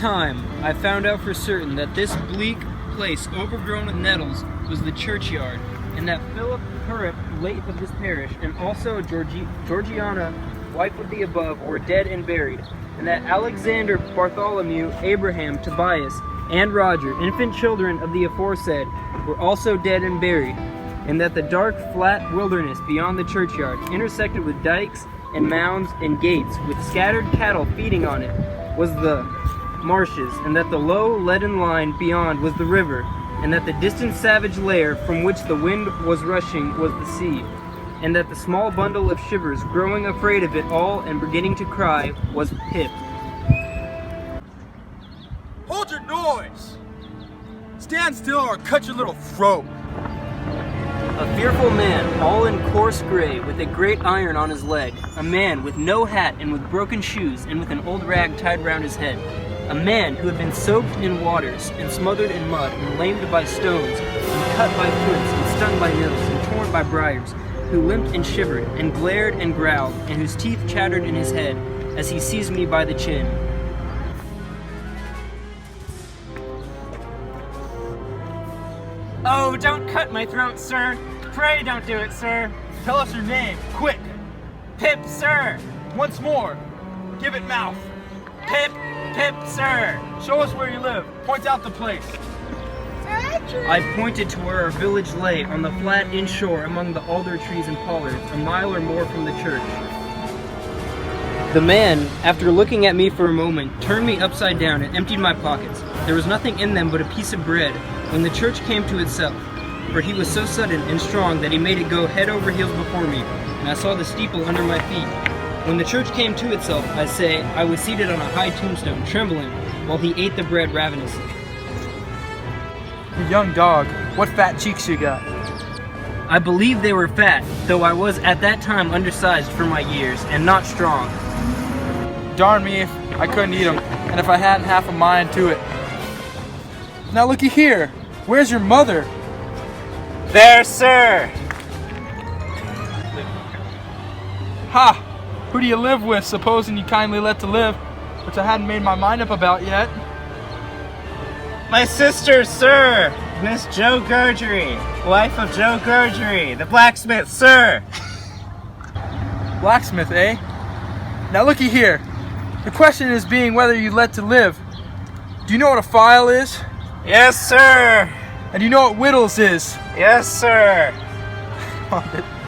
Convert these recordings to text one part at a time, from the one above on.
time, I found out for certain that this bleak place overgrown with nettles was the churchyard, and that Philip Hurup, late of this parish, and also Georgiana, wife of the above, were dead and buried, and that Alexander, Bartholomew, Abraham, Tobias, and Roger, infant children of the aforesaid, were also dead and buried, and that the dark, flat wilderness beyond the churchyard, intersected with dikes and mounds and gates, with scattered cattle feeding on it, was the marshes, and that the low leaden line beyond was the river, and that the distant savage lair from which the wind was rushing was the sea, and that the small bundle of shivers, growing afraid of it all and beginning to cry, was Pip. Hold your noise! Stand still or I'll cut your little throat. A fearful man, all in coarse gray, with a great iron on his leg. A man with no hat and with broken shoes and with an old rag tied round his head. A man who had been soaked in waters and smothered in mud and lamed by stones and cut by flints and stung by nails and torn by briars, who limped and shivered and glared and growled, and whose teeth chattered in his head as he seized me by the chin. Oh, don't cut my throat, sir. Pray don't do it, sir. Tell us your name, quick! Pip, sir. Once more, give it mouth. Pip, sir. Show us where you live. Point out the place. I pointed to where our village lay on the flat inshore among the alder trees and pollards, a mile or more from the church. The man, after looking at me for a moment, turned me upside down and emptied my pockets. There was nothing in them but a piece of bread, when the church came to itself, for he was so sudden and strong that he made it go head over heels before me, and I saw the steeple under my feet. When the church came to itself, I say, I was seated on a high tombstone, trembling, while he ate the bread ravenously. You young dog, what fat cheeks you got? I believe they were fat, though I was at that time undersized for my years, and not strong. Darn me if I couldn't eat them, and if I hadn't half a mind to it. Now looky here, where's your mother? There, sir. Ha! Who do you live with, supposing you kindly let to live, which I hadn't made my mind up about yet? My sister, sir. Miss Joe Gergery, wife of Joe Gergery, the blacksmith, sir. Blacksmith, eh? Now looky here. The question is being whether you let to live. Do you know what a file is? Yes, sir. And do you know what whittles is? Yes, sir.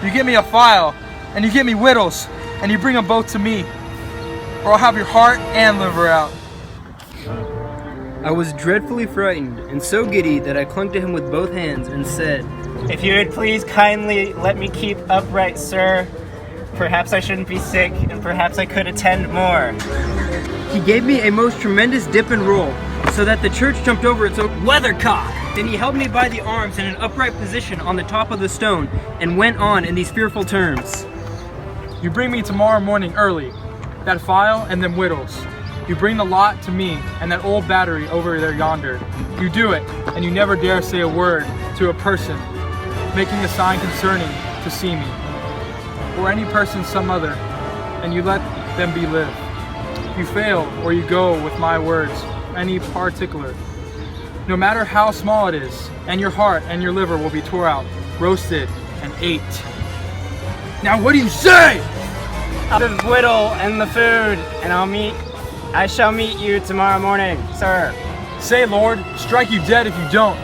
You give me a file, and you give me whittles, and you bring them both to me, or I'll have your heart and liver out. I was dreadfully frightened, and so giddy that I clung to him with both hands and said, If you would please kindly let me keep upright, sir. Perhaps I shouldn't be sick, and perhaps I could attend more. He gave me a most tremendous dip and roll, so that the church jumped over its own weathercock. Then he held me by the arms in an upright position on the top of the stone, and went on in these fearful terms. You bring me tomorrow morning early, that file and them whittles. You bring the lot to me and that old battery over there yonder. You do it, and you never dare say a word to a person, making a sign concerning to see me, or any person some other, and you let them be live. You fail, or you go with my words, any particular, no matter how small it is, and your heart and your liver will be tore out, roasted, and ate. Now what do you say? The whittle and the food, and I shall meet you tomorrow morning, sir. Say, Lord, strike you dead if you don't.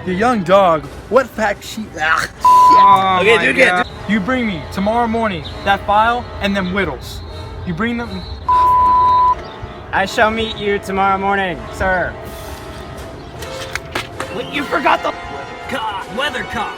You young dog, what fat sheep? Oh Okay, my dude, God. You bring me tomorrow morning that file and them whittles. You bring them. I shall meet you tomorrow morning, sir. What, you forgot the weathercock.